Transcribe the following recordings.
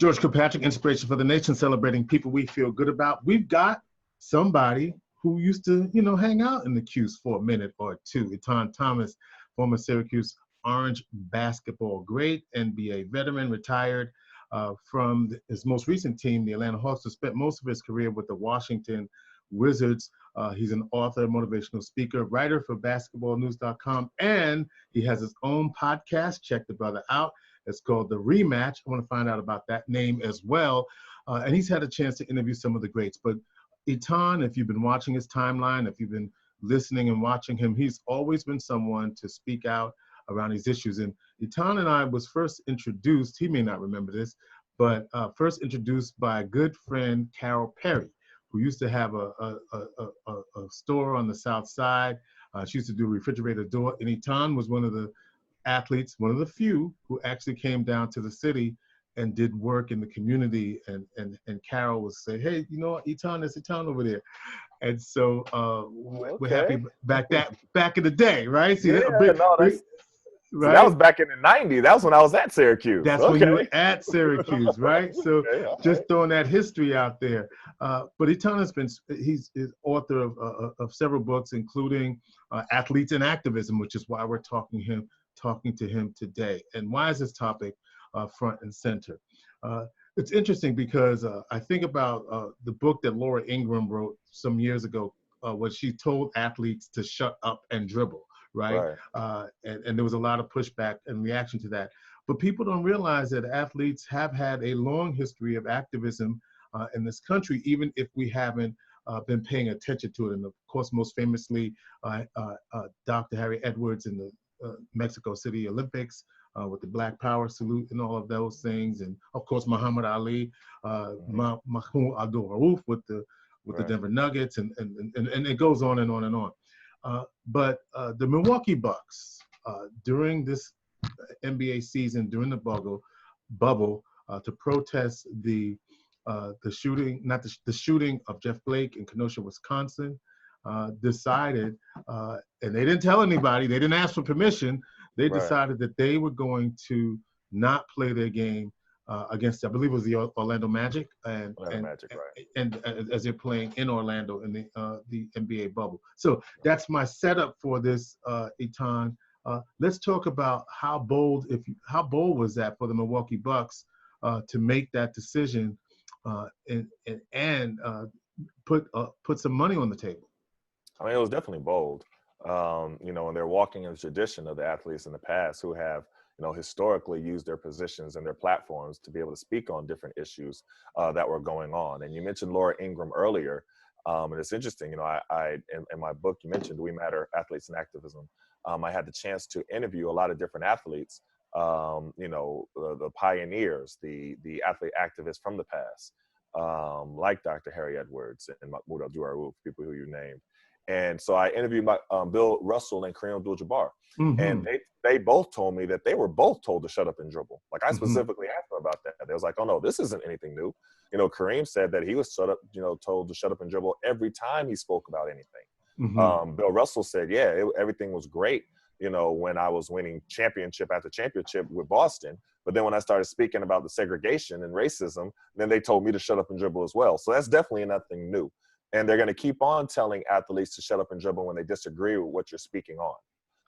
George Kilpatrick, Inspiration for the Nation, celebrating people we feel good about. We've got somebody who used to, hang out in the Q's for a minute or two. Etan Thomas, former Syracuse Orange basketball great, NBA veteran, retired from his most recent team, the Atlanta Hawks, who spent most of his career with the Washington Wizards. He's an author, motivational speaker, writer for basketballnews.com, and he has his own podcast. Check the brother out. It's called The Rematch. I want to find out about that name as well. And he's had a chance to interview some of the greats. But Etan, if you've been watching his timeline, if you've been listening and watching him, he's always been someone to speak out around these issues. And Etan and I was first introduced, he may not remember this, but first introduced by a good friend, Carol Perry, who used to have a store on the South Side. She used to do refrigerator door. And Etan was one of the athletes, one of the few who actually came down to the city and did work in the community. And Carol would say, hey, you know what, Etan, there's Etan over there. And so we're happy back in the day, right? See, right? That was back in the 90s. That was when I was at Syracuse. That's when you were at Syracuse, right? So just throwing that history out there. But Etan he's author of several books, including Athletes and Activism, which is why we're talking to him today. And why is this topic front and center? It's interesting because I think about the book that Laura Ingraham wrote some years ago, where she told athletes to shut up and dribble. Right. And there was a lot of pushback and reaction to that. But people don't realize that athletes have had a long history of activism in this country, even if we haven't been paying attention to it. And of course, most famously, Dr. Harry Edwards in the Mexico City Olympics with the Black Power salute and all of those things. And of course, Muhammad Ali, Mahmoud Abdul-Rauf with the Denver Nuggets, and it goes on and on and on. But the Milwaukee Bucks, during this NBA season, during the bubble, to protest the shooting, the shooting of Jeff Blake in Kenosha, Wisconsin, decided, and they didn't tell anybody, they didn't ask for permission, they decided that they were going to not play their game against, I believe it was the Orlando Magic, and as they're playing in Orlando in the NBA bubble. So that's my setup for this, Etan. Let's talk about how bold was that for the Milwaukee Bucks to make that decision and put some money on the table. I mean, it was definitely bold. And they're walking in the tradition of the athletes in the past who have historically used their positions and their platforms to be able to speak on different issues that were going on. And you mentioned Laura Ingraham earlier, and it's interesting. I in my book you mentioned "We Matter: Athletes and Activism." I had the chance to interview a lot of different athletes, the pioneers, the athlete activists from the past, like Dr. Harry Edwards and Mahmoud Abdul-Rauf, people who you named. And so I interviewed Bill Russell and Kareem Abdul-Jabbar. And they both told me that they were both told to shut up and dribble. Like I specifically asked them about that. They was like, oh no, this isn't anything new. Kareem said that he was told to shut up and dribble every time he spoke about anything. Bill Russell said, everything was great, when I was winning championship after championship with Boston. But then when I started speaking about the segregation and racism, then they told me to shut up and dribble as well. So that's definitely nothing new. And they're going to keep on telling athletes to shut up and dribble when they disagree with what you're speaking on.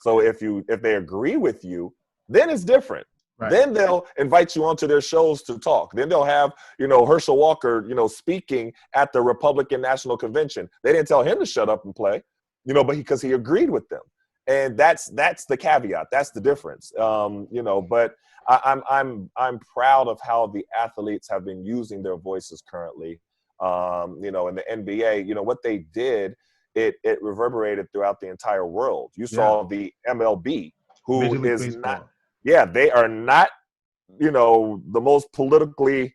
So if they agree with you, then it's different. Right. Then they'll invite you onto their shows to talk. Then they'll have, Herschel Walker, speaking at the Republican National Convention. They didn't tell him to shut up and play, but because he agreed with them. And that's the caveat. That's the difference. But I'm proud of how the athletes have been using their voices currently. In the NBA, what they did, it reverberated throughout the entire world. You saw the MLB, who is not, they are not, the most politically,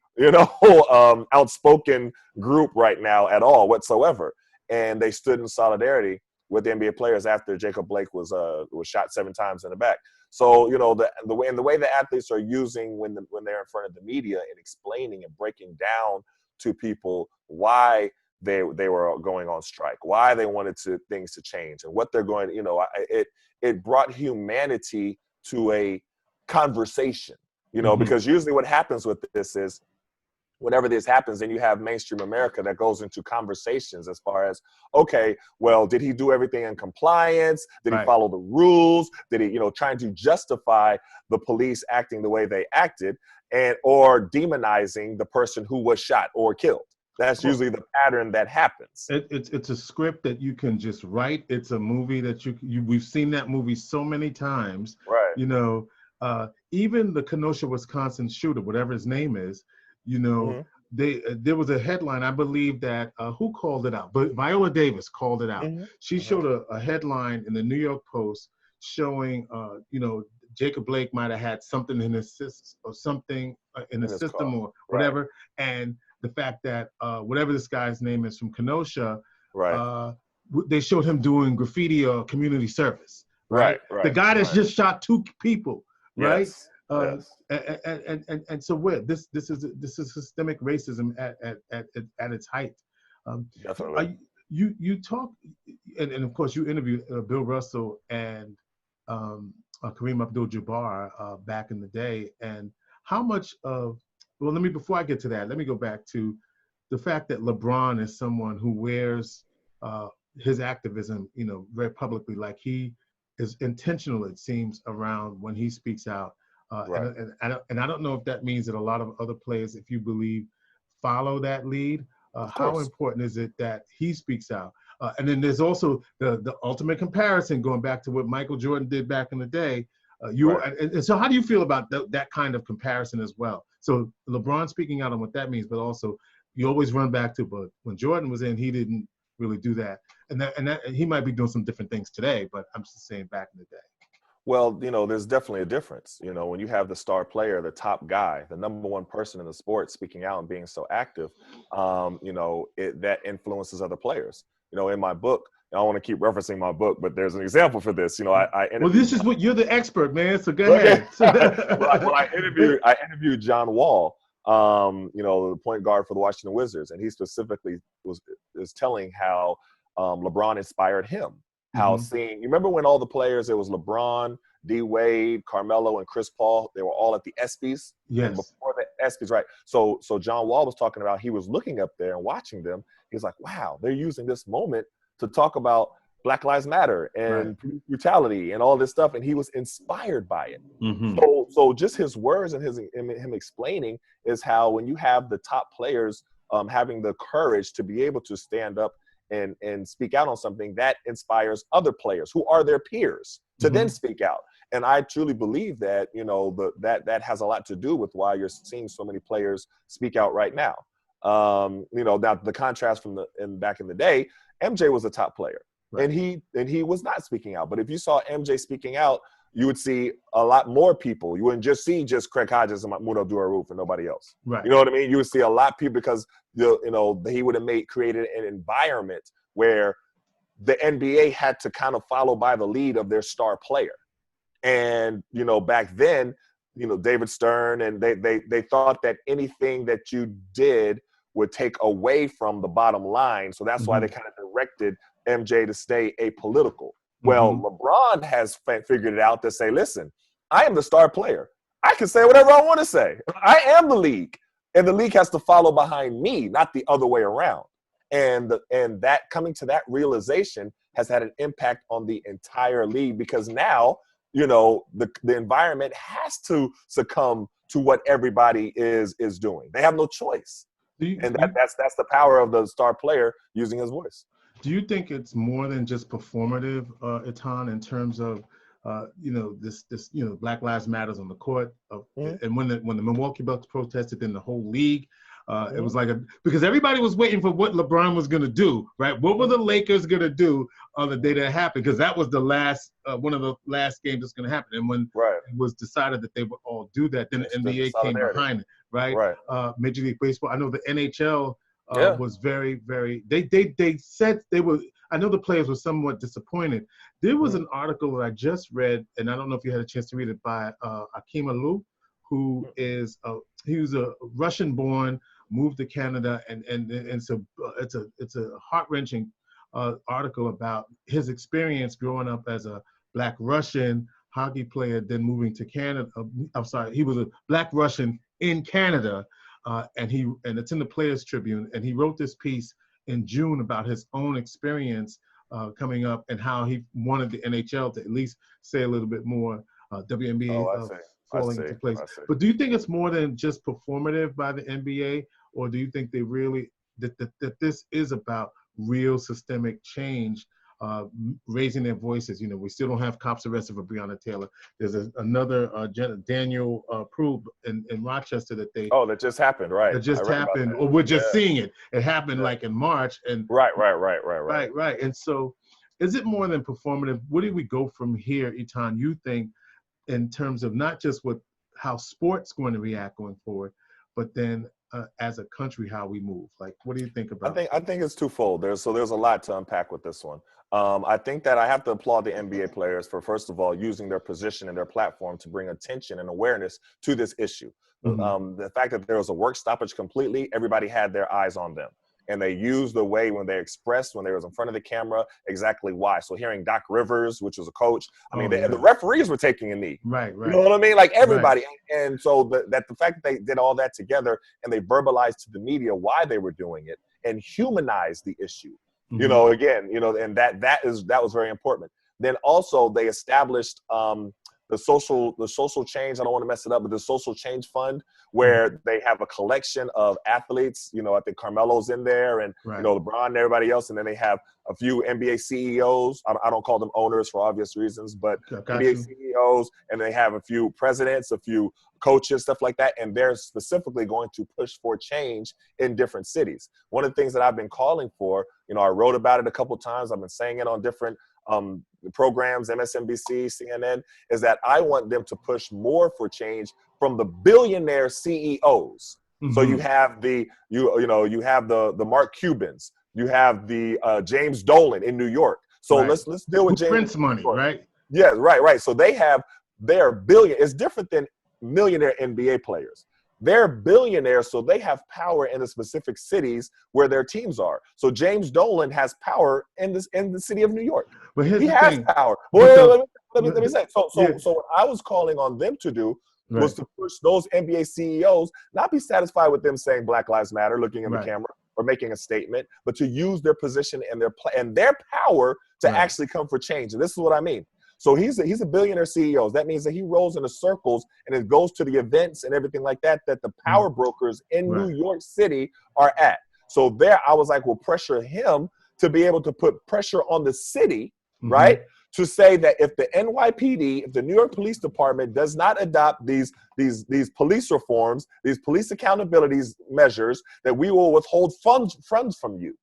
outspoken group right now at all whatsoever. And they stood in solidarity with the NBA players after Jacob Blake was shot 7 times in the back. So, the way the athletes are using when they're in front of the media and explaining and breaking down to people why they were going on strike, why they wanted things to change, and what they're going. It brought humanity to a conversation. Because usually what happens with this is whenever this happens, then you have mainstream America that goes into conversations as far as, okay, well, did he do everything in compliance? Did he follow the rules? Did he, trying to justify the police acting the way they acted, and or demonizing the person who was shot or killed? That's usually the pattern that happens. It's a script that you can just write. It's a movie that we've seen that movie so many times. Right. Even the Kenosha, Wisconsin shooter, whatever his name is, there was a headline, I believe that who called it out? But Viola Davis called it out. She showed a headline in the New York Post showing, Jacob Blake might have had something in his system or something in the system or whatever, and the fact that whatever this guy's name is from Kenosha, they showed him doing graffiti or community service. Right. The guy that's just shot 2 people. Right. Yes. And so this is systemic racism at its height. Definitely. You talk, and of course you interviewed Bill Russell and Kareem Abdul-Jabbar back in the day, and how much of, well, before I get to that, let me go back to the fact that LeBron is someone who wears his activism, very publicly, like he is intentional, it seems, around when he speaks out. And I don't know if that means that a lot of other players, if you believe, follow that lead. How important is it that he speaks out? And then there's also the ultimate comparison, going back to what Michael Jordan did back in the day. And so how do you feel about that kind of comparison as well? So LeBron speaking out on what that means, but also you always run back to, but when Jordan was in, he didn't really do that. And that he might be doing some different things today, but I'm just saying back in the day. Well, there's definitely a difference. When you have the star player, the top guy, the number one person in the sport speaking out and being so active, that influences other players. In my book, I don't want to keep referencing my book, but there's an example for this. Well, this is what you're the expert, man. So go ahead. I interviewed John Wall, the point guard for the Washington Wizards, and he specifically is telling how LeBron inspired him. How you remember when all the players, it was LeBron, D Wade, Carmelo, and Chris Paul, they were all at the ESPYs. Yes. And before the ESPYs, right? So John Wall was talking about, he was looking up there and watching them. He was like, wow, they're using this moment to talk about Black Lives Matter and brutality and all this stuff, and he was inspired by it. So just his words and him explaining is how when you have the top players having the courage to be able to stand up and speak out on something, that inspires other players who are their peers to then speak out. And I truly believe that, that has a lot to do with why you're seeing so many players speak out right now. Now the contrast from back in the day, MJ was a top player, and he was not speaking out. But if you saw MJ speaking out, you would see a lot more people. You wouldn't just see Craig Hodges and Mahmoud Abdul-Rauf and nobody else. Right. You know what I mean? You would see a lot of people because he would have created an environment where the NBA had to kind of follow by the lead of their star player. And back then, David Stern, and they thought that anything that you did would take away from the bottom line. So that's why they kind of directed MJ to stay apolitical. Well, LeBron has figured it out to say, listen, I am the star player. I can say whatever I want to say. I am the league. And the league has to follow behind me, not the other way around. And that coming to that realization has had an impact on the entire league, because now, the environment has to succumb to what everybody is doing. They have no choice. That's the power of the star player using his voice. Do you think it's more than just performative, Etan, in terms of this Black Lives Matters on the court, and when the Milwaukee Bucks protested, then the whole league, it was like because everybody was waiting for what LeBron was going to do, right? What were the Lakers going to do on the day that happened? Because that was the last one of the last games that's going to happen. And when it was decided that they would all do that, then the NBA came behind it, right? Major League Baseball. I know the NHL was very, very. They said they were. I know the players were somewhat disappointed. There was an article that I just read, and I don't know if you had a chance to read it, by Akim Alou, who is he was a Russian-born, moved to Canada, and so it's a heart-wrenching article about his experience growing up as a Black Russian hockey player, then moving to Canada. I'm sorry, he was a Black Russian in Canada, and it's in the Players Tribune, and he wrote this piece in June about his own experience coming up and how he wanted the NHL to at least say a little bit more, WNBA falling into place. But do you think it's more than just performative by the NBA, or do you think they really that this is about real systemic change, raising their voices? You know, we still don't have cops arrested for Breonna Taylor. There's another Daniel Prue in Rochester that that just happened, right? That just happened, or we're just seeing it. It happened like in March, and right. And so, is it more than performative? Where do we go from here, Etan? You think, in terms of not just how sports going to react going forward, but then as a country, how we move? Like, what do you think about? I think it's twofold. There's a lot to unpack with this one. I think that I have to applaud the NBA players for, first of all, using their position and their platform to bring attention and awareness to this issue. The fact that there was a work stoppage completely, everybody had their eyes on them. And they used the way when they expressed, when they was in front of the camera, exactly why. So hearing Doc Rivers, which was a coach, the referees were taking a knee. Right. You know what I mean? Like everybody. Right. And so the fact that they did all that together and they verbalized to the media why they were doing it and humanized the issue. You know, again, and that was very important. Then also they established the social change, I don't want to mess it up, but the social change fund, where they have a collection of athletes. You know, I think Carmelo's in there, and LeBron and everybody else, and then they have a few NBA CEOs. I don't call them owners for obvious reasons, but NBA CEOs, and they have a few presidents, a few coaches, stuff like that, and they're specifically going to push for change in different cities. One of the things that I've been calling for, I wrote about it a couple times, I've been saying it on different programs, MSNBC, CNN, is that I want them to push more for change from the billionaire CEOs. So you have the Mark Cubans, you have the James Dolan in New York. So let's deal with James Prince money, right? Yeah, right. So they have their billion. It's different than millionaire NBA players. They're billionaires, so they have power in the specific cities where their teams are. So James Dolan has power in the city of New York. But he has power. Let me say. So what I was calling on them to do was to push those NBA CEOs, not be satisfied with them saying Black Lives Matter, looking in the camera, or making a statement, but to use their position and their power to actually come for change. And this is what I mean. So he's a billionaire CEO. That means that he rolls into circles and it goes to the events and everything like that the power brokers in New York City are at. So there I was like, we'll pressure him to be able to put pressure on the city, right? To say that if the NYPD, if the New York Police Department does not adopt these police reforms, these police accountability measures, that we will withhold funds from you.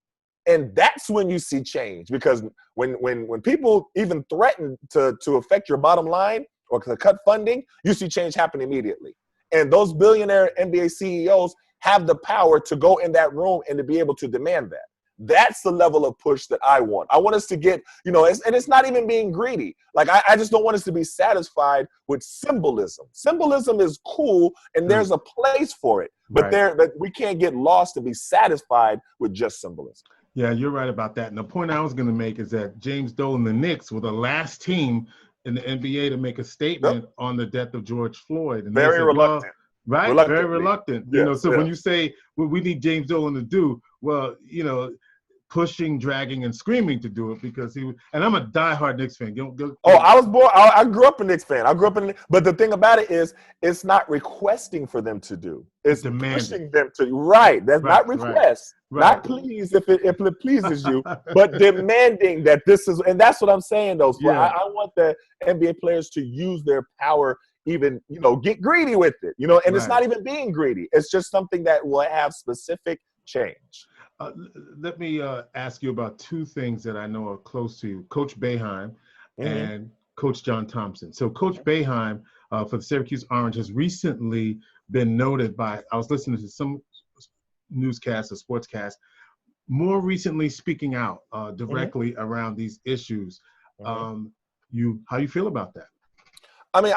And that's when you see change, because when people even threaten to affect your bottom line or to cut funding, you see change happen immediately. And those billionaire NBA CEOs have the power to go in that room and to be able to demand that. That's the level of push that I want. I want us to get, and it's not even being greedy. Like, I just don't want us to be satisfied with symbolism. Symbolism is cool, and there's a place for it. But but we can't get lost and be satisfied with just symbolism. Yeah, you're right about that. And the point I was going to make is that James Dolan, the Knicks, were the last team in the NBA to make a statement on the death of George Floyd. And very reluctant. Very reluctant. Yes, when you say what we need James Dolan to do, well, pushing, dragging, and screaming to do it, because and I'm a diehard Knicks fan. I was born. I grew up a Knicks fan. But the thing about it is, it's not requesting for them to do. It's pushing them to. That's not request. Not please if it pleases you, but demanding that this is, and that's what I'm saying. I want the NBA players to use their power, even get greedy with it. And it's not even being greedy. It's just something that will have specific change. Let me ask you about two things that I know are close to you: Coach Boeheim and Coach John Thompson. So Coach Boeheim for the Syracuse Orange has recently been noted by, I was listening to some newscasts or sportscasts, more recently speaking out directly around these issues. How you feel about that? I mean,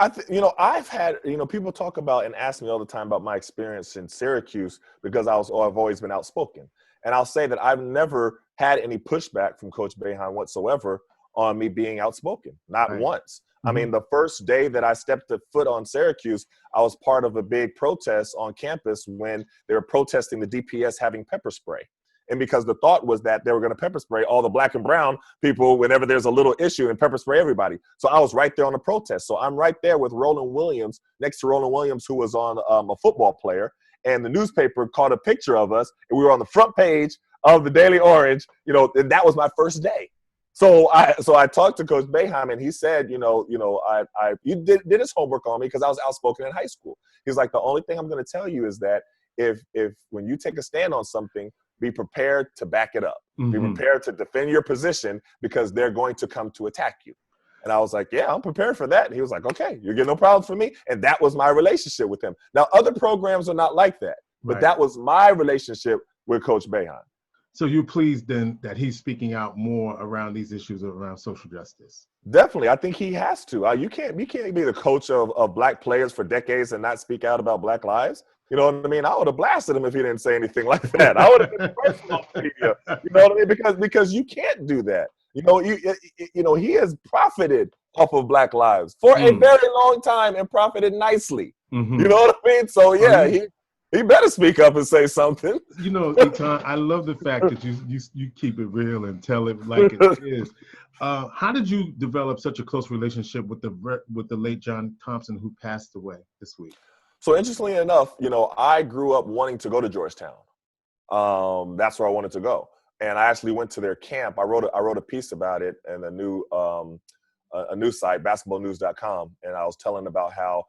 I've had, people talk about and ask me all the time about my experience in Syracuse, because I've always been outspoken. And I'll say that I've never had any pushback from Coach Boeheim whatsoever on me being outspoken, not Right. once. I mean, the first day that I stepped a foot on Syracuse, I was part of a big protest on campus when they were protesting the DPS having pepper spray. And because the thought was that they were going to pepper spray all the black and brown people whenever there's a little issue and pepper spray everybody. So I was right there on the protest. So I'm right there with Roland Williams, next to Roland Williams, who was on a football player. And the newspaper caught a picture of us, and we were on the front page of the Daily Orange, and that was my first day. So I talked to Coach Boeheim, and he said, he did his homework on me because I was outspoken in high school. He's like, the only thing I'm going to tell you is that if when you take a stand on something, be prepared to back it up. Be prepared to defend your position because they're going to come to attack you. And I was like, yeah, I'm prepared for that. And he was like, okay, you're getting no problems for me. And that was my relationship with him. Now, other programs are not like that, but that was my relationship with Coach Boeheim. So you're pleased then that he's speaking out more around these issues around social justice? Definitely. I think he has to. You can't be the coach of black players for decades and not speak out about black lives. You know what I mean? I would have blasted him if he didn't say anything like that. I would have been personal media. You know what I mean? Because you can't do that. He has profited off of black lives for a very long time and profited nicely. You know what I mean? So yeah, he better speak up and say something. Etan, I love the fact that you keep it real and tell it like it is. How did you develop such a close relationship with the late John Thompson, who passed away this week? So interestingly enough, I grew up wanting to go to Georgetown. That's where I wanted to go, and I actually went to their camp. I wrote a piece about it in a news site, basketballnews.com, and I was telling about how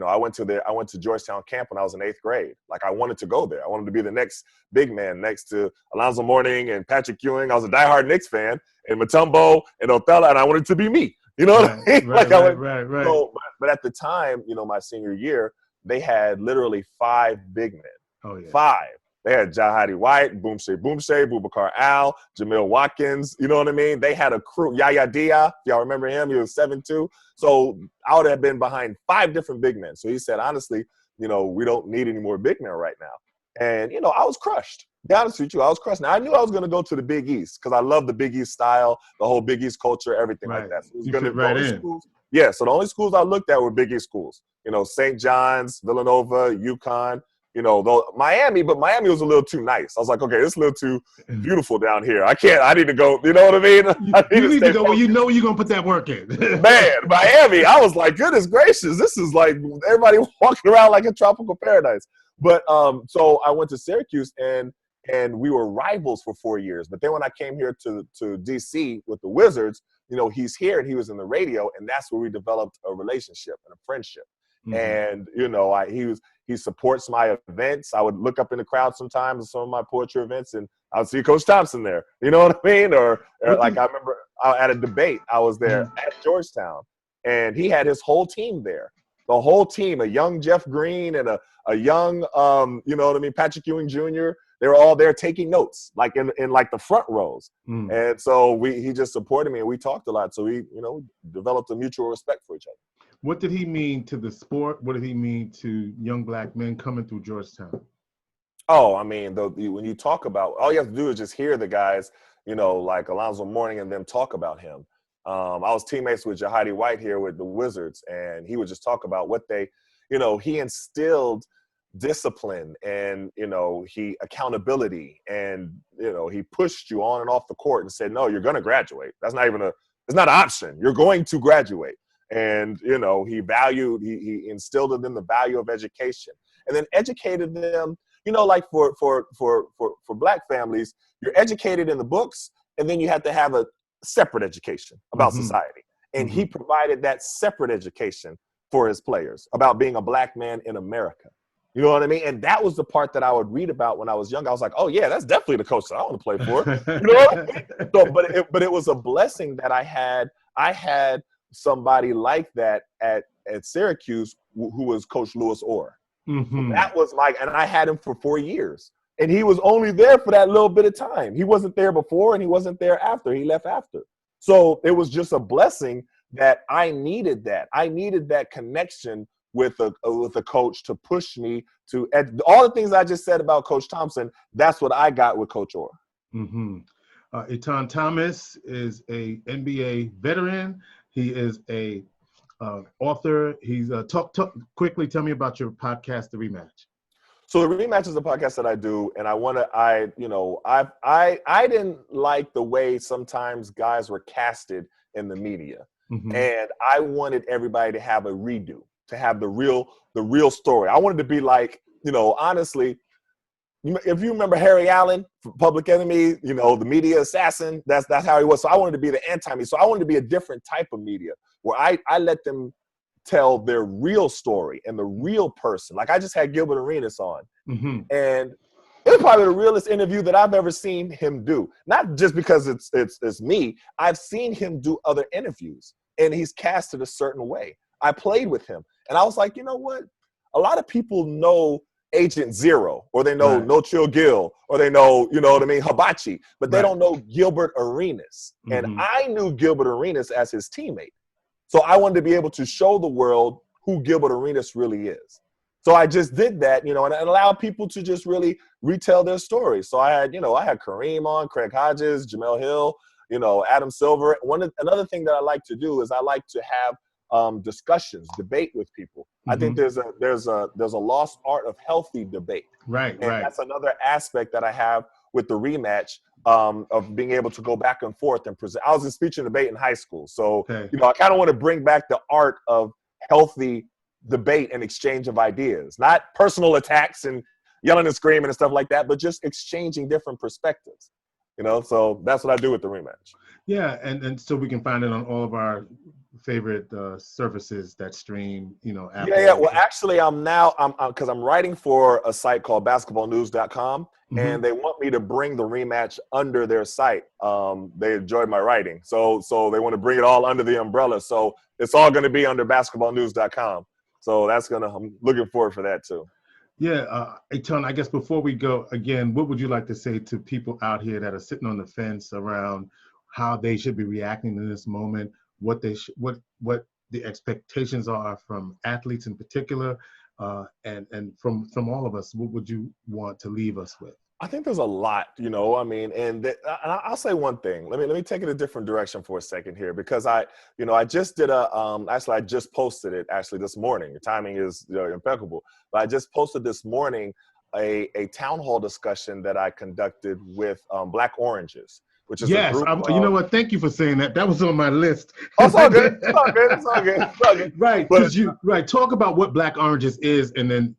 I went to Georgetown camp when I was in 8th grade. Like, I wanted to go there. I wanted to be the next big man next to Alonzo Mourning and Patrick Ewing. I was a diehard Knicks fan, and Mutombo and Othello, and I wanted to be me. You know what I mean? Right. So, but at the time, my senior year, they had literally 5 big men. Oh, yeah. 5. They had Jahadi White, Boomshay, Boubacar Al, Jamil Watkins. You know what I mean? They had a crew. Yaya Dia, y'all remember him? He was 7'2". So I would have been behind 5 different big men. So he said, honestly, we don't need any more big men right now. And, I was crushed. To be honest with you, I was crushed. Now, I knew I was going to go to the Big East because I love the Big East style, the whole Big East culture, everything like that. So it was you fit right in. Schools. Yeah, so the only schools I looked at were Big East schools. St. John's, Villanova, UConn, Miami, but Miami was a little too nice. I was like, okay, it's a little too beautiful down here. I need to go, you know what I mean? You need to go where you're going to put that work in. Man, Miami, I was like, goodness gracious, this is like everybody walking around like a tropical paradise. But so I went to Syracuse and we were rivals for 4 years. But then when I came here to DC with the Wizards, he's here and he was in the radio, and that's where we developed a relationship and a friendship. And he supports my events. I would look up in the crowd sometimes at some of my poetry events, and I would see Coach Thompson there. You know what I mean? Or like, I remember at a debate, I was there at Georgetown, and he had his whole team there. The whole team, a young Jeff Green and a young, Patrick Ewing Jr. They were all there taking notes, like in like the front rows. And so he just supported me, and we talked a lot. So we developed a mutual respect for each other. What did he mean to the sport? What did he mean to young black men coming through Georgetown? Oh, I mean, when you talk about, all you have to do is just hear the guys, like Alonzo Mourning and them talk about him. I was teammates with Jahadi White here with the Wizards, and he would just talk about what he instilled discipline and, he accountability, and, he pushed you on and off the court and said, no, you're going to graduate. It's not an option. You're going to graduate. And, he instilled in them the value of education, and then educated them, like for black families, you're educated in the books, and then you have to have a separate education about society. And he provided that separate education for his players about being a black man in America. You know what I mean? And that was the part that I would read about when I was young. I was like, oh yeah, that's definitely the coach that I want to play for. You know what I mean? So, but it was a blessing that I had somebody like that at Syracuse who was Coach Lewis Orr. That was and I had him for 4 years, and he was only there for that little bit of time. He wasn't there before, and he wasn't there after. He left after. So it was just a blessing that I needed that. I needed that connection with a coach to push me to all the things I just said about Coach Thompson. That's what I got with Coach Orr. Etan Thomas is a NBA veteran. He is a author. He's talk quickly. Tell me about your podcast, The Rematch. So The Rematch is a podcast that I do, and I didn't like the way sometimes guys were casted in the media, and I wanted everybody to have a redo, to have the real story. I wanted to be like, honestly, if you remember Harry Allen from Public Enemy, the media assassin, that's how he was. So I wanted to be the anti-me. So I wanted to be a different type of media where I let them tell their real story and the real person. Like I just had Gilbert Arenas on, and it was probably the realest interview that I've ever seen him do. Not just because it's me. I've seen him do other interviews, and he's casted a certain way. I played with him, and I was like, you know what? A lot of people know Agent Zero, or they know No Chill Gil, or they know, Hibachi, but they don't know Gilbert Arenas. And I knew Gilbert Arenas as his teammate. So I wanted to be able to show the world who Gilbert Arenas really is. So I just did that, and allowed people to just really retell their stories. So I had Kareem on, Craig Hodges, Jamel Hill, Adam Silver. Another thing that I like to do is I like to have discussions, debate with people. I think there's a lost art of healthy debate. Right. That's another aspect that I have with the rematch, of being able to go back and forth and present. I was in speech and debate in high school. So, I kind of want to bring back the art of healthy debate and exchange of ideas, not personal attacks and yelling and screaming and stuff like that, but just exchanging different perspectives. So that's what I do with the rematch. Yeah. And so we can find it on all of our favorite services that stream, Apple. Yeah. Well, actually, because I'm writing for a site called basketballnews.com, and they want me to bring the rematch under their site. They enjoyed my writing, so they want to bring it all under the umbrella. So it's all going to be under basketballnews.com. So I'm looking forward for that too. Yeah, Etan, I guess before we go, again, what would you like to say to people out here that are sitting on the fence around how they should be reacting in this moment? What the expectations are from athletes in particular, and from all of us. What would you want to leave us with? I think there's a lot, and I'll say one thing. Let me take it a different direction for a second here, because I just did I just posted it actually this morning. The timing is impeccable. But I just posted this morning a town hall discussion that I conducted with Black Oranges, which is a group. You know what? Thank you for saying that. That was on my list. Oh, it's all good. It's all good. It's all good. It's all good. Right, because talk about what Black Oranges is, and then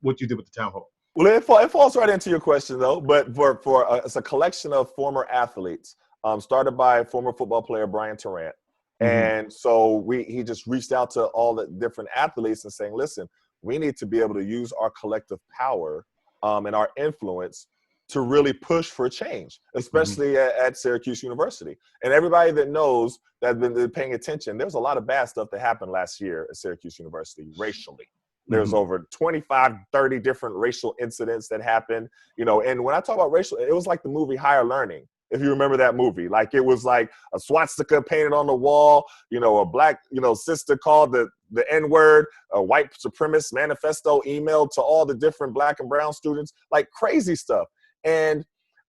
what you did with the town hall. Well, it falls right into your question though. But it's a collection of former athletes, started by former football player Brian Tarrant, and so he just reached out to all the different athletes and saying, listen, we need to be able to use our collective power and our influence to really push for change, especially at Syracuse University. And everybody that knows, that's been paying attention, there was a lot of bad stuff that happened last year at Syracuse University racially. There's over 25, 30 different racial incidents that happened, and when I talk about racial, it was like the movie Higher Learning. If you remember that movie, like it was like a swastika painted on the wall, a black, sister called the N-word, a white supremacist manifesto emailed to all the different Black and brown students, like crazy stuff. And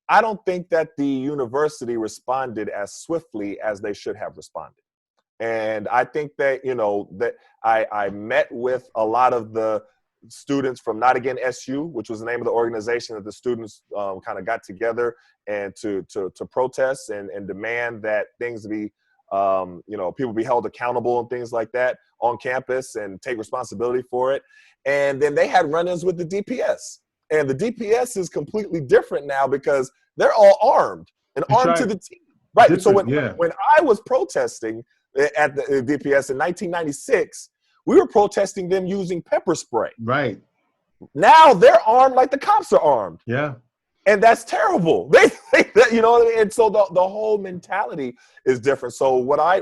I don't think that the university responded as swiftly as they should have responded. And I think that, that I met with a lot of the students from Not Again SU, which was the name of the organization that the students kind of got together and to protest and demand that things be, people be held accountable and things like that on campus and take responsibility for it. And then they had run-ins with the DPS. And the DPS is completely different now because they're all armed and armed to the teeth. Right. Different, so when I was protesting at the DPS in 1996, we were protesting them using pepper spray. Right. Now they're armed like the cops are armed. Yeah. And that's terrible. They think that, you know what I mean? And so the whole mentality is different. So what I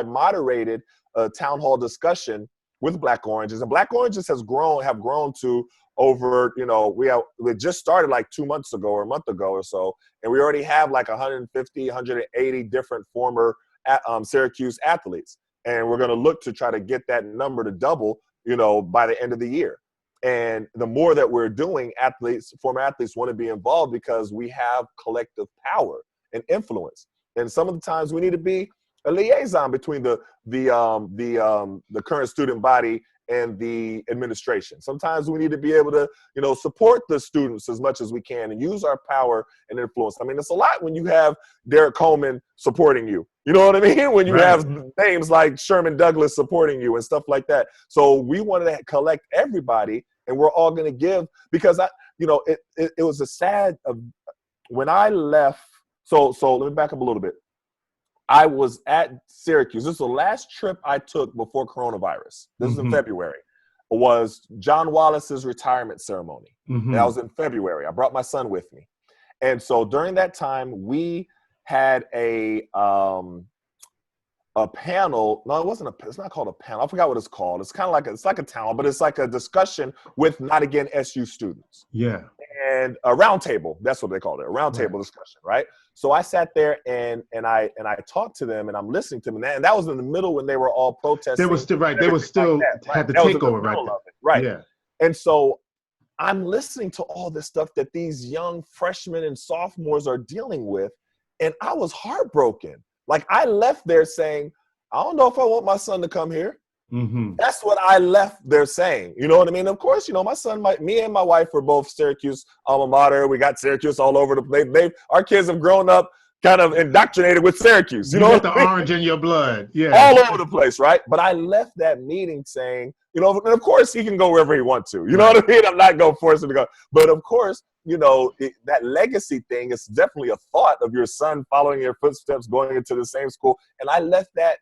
moderated a town hall discussion with Black Oranges, and Black Oranges have grown to over, we just started like 2 months ago or a month ago or so, and we already have like 150, 180 different former Syracuse athletes. And we're going to look to try to get that number to double, by the end of the year. And the more that we're doing, former athletes want to be involved because we have collective power. and influence. And some of the times we need to be a liaison between the current student body and the administration. Sometimes we need to be able to, support the students as much as we can and use our power and influence. I mean, it's a lot when you have Derek Coleman supporting you. You know what I mean? When you have names like Sherman Douglas supporting you and stuff like that. So we wanted to collect everybody, and we're all going to give, because it was a sad, when I left. So let me back up a little bit. I was at Syracuse. This is the last trip I took before coronavirus. This is in February. It was John Wallace's retirement ceremony. That was in February. I brought my son with me. And so during that time, we had a panel. No, it's not called a panel. I forgot what it's called. It's kind of like it's like a town, but it's like a discussion with Not Again SU students. Yeah. And a roundtable, that's what they called it, a roundtable discussion, right? So I sat there and I talked to them, and I'm listening to them, and that was in the middle when they were all protesting. They were still had the takeover right? Yeah. And so I'm listening to all this stuff that these young freshmen and sophomores are dealing with, and I was heartbroken. Like, I left there saying, I don't know if I want my son to come here. That's what I left there saying. You know what I mean? Of course, my son, me and my wife were both Syracuse alma mater. We got Syracuse all over the place. Our kids have grown up kind of indoctrinated with Syracuse. You know got the orange in your blood. Yeah. All over the place, right? But I left that meeting saying, and of course he can go wherever he wants to. You know what I mean? I'm not going to force him to go. But of course, that legacy thing is definitely a thought of your son following your footsteps, going into the same school. And I left that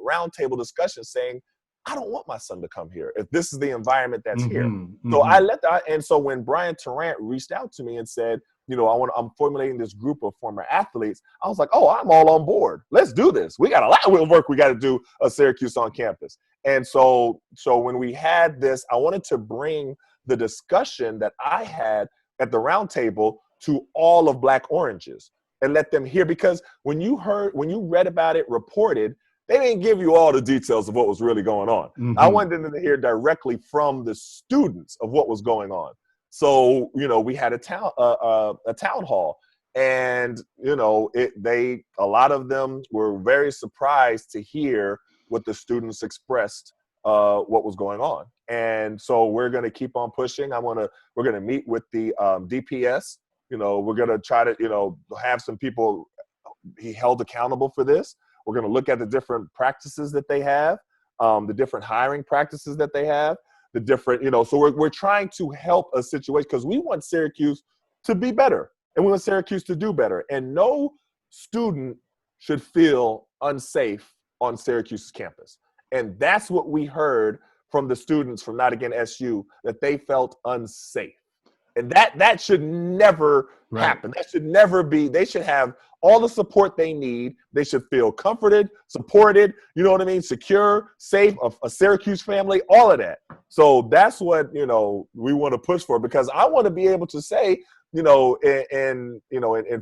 roundtable discussion saying, I don't want my son to come here if this is the environment that's here. So I let that. And so when Brian Tarrant reached out to me and said, I'm formulating this group of former athletes, I was like, oh, I'm all on board. Let's do this. We got a lot of work we got to do at Syracuse on campus. And so when we had this, I wanted to bring the discussion that I had at the roundtable to all of Black Oranges and let them hear, because when you read about it reported, they didn't give you all the details of what was really going on. I wanted them to hear directly from the students of what was going on. So, we had a town hall, and, a lot of them were very surprised to hear what the students expressed, what was going on. And so we're going to keep on pushing. We're going to meet with the DPS. We're going to try to, have some people held accountable for this. We're going to look at the different practices that they have, the different hiring practices that they have, the different, so we're trying to help a situation, because we want Syracuse to be better, and we want Syracuse to do better. And no student should feel unsafe on Syracuse's campus. And that's what we heard from the students from Not Again SU, that they felt unsafe. And that should never happen. That should never be. They should have all the support they need. They should feel comforted, supported, secure, safe, a Syracuse family, all of that. So that's what, we want to push for, because I want to be able to say, in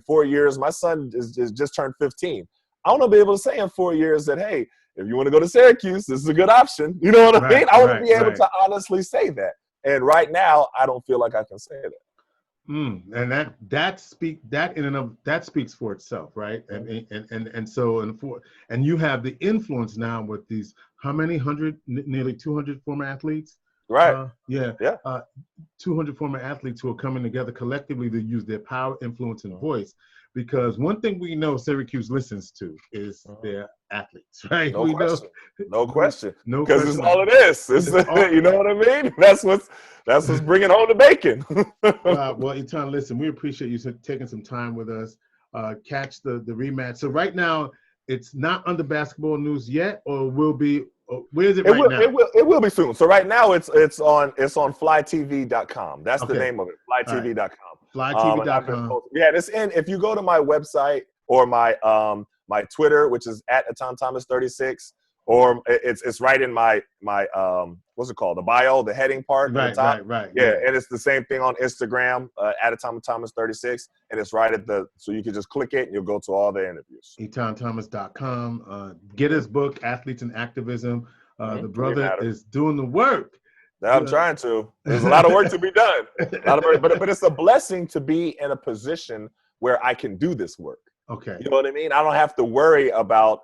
4 years, my son is just turned 15. I want to be able to say in 4 years that, hey, if you want to go to Syracuse, this is a good option. You know what I mean? I want to be able to honestly say that. And right now, I don't feel like I can say that. And that speaks for itself, right? And you have the influence now with these nearly 200 former athletes, right? 200 former athletes who are coming together collectively to use their power, influence, and voice. Because one thing we know Syracuse listens to is their athletes, right? No question. Because it's all it is. You know what I mean? That's what's bringing home the bacon. Well, Etan, listen, we appreciate you taking some time with us. Catch the rematch. So right now, it's not under basketball news yet, or will be. Where is it right now? It will be soon. So right now, it's on flytv.com. That's the name of it. Flytv.com. Flytv.com. If you go to my website or my Twitter, which is at Etan Thomas 36, or it's right in my what's it called? The bio, the heading part. Right. Yeah, and it's the same thing on Instagram at Etan Thomas 36, and it's right at so you can just click it and you'll go to all the interviews. EtanThomas.com. Get his book, Athletes and Activism. The brother is doing the work. I'm trying to. There's a lot of work to be done. But it's a blessing to be in a position where I can do this work. Okay. You know what I mean? I don't have to worry about,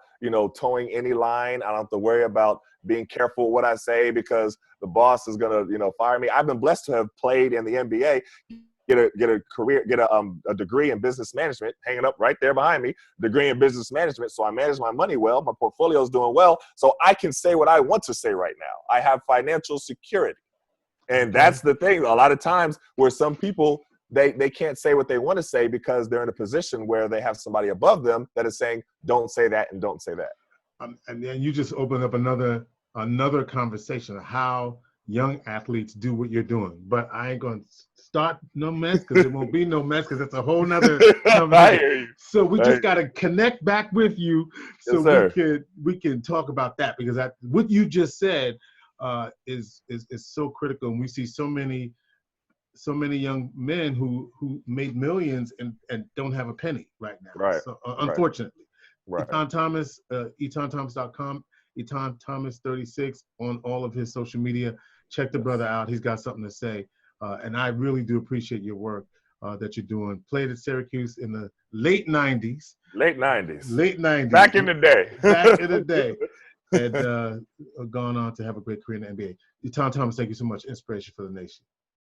towing any line. I don't have to worry about being careful what I say because the boss is going to, fire me. I've been blessed to have played in the NBA, get a career, get a degree in business management, hanging up right there behind me, degree in business management. So I manage my money well. My portfolio is doing well. So I can say what I want to say right now. I have financial security. And that's the thing. A lot of times where some people, they can't say what they want to say because they're in a position where they have somebody above them that is saying, don't say that and don't say that. And then you just opened up another conversation of how young athletes do what you're doing. But I ain't going to start no mess because there won't be no mess because it's a whole nother conversation. So we just got to connect back with you so we can talk about that because what you just said is so critical. And we see so many young men who made millions and don't have a penny right now. Right. So unfortunately. Right. Etan Thomas, EtanThomas.com, Etan Thomas 36 on all of his social media. Check the brother out. He's got something to say. And I really do appreciate your work that you're doing. Played at Syracuse in the late 90s. Late 90s. Late 90s. Back in the day. Back in the day. And gone on to have a great career in the NBA. Etan Thomas, thank you so much. Inspiration for the nation.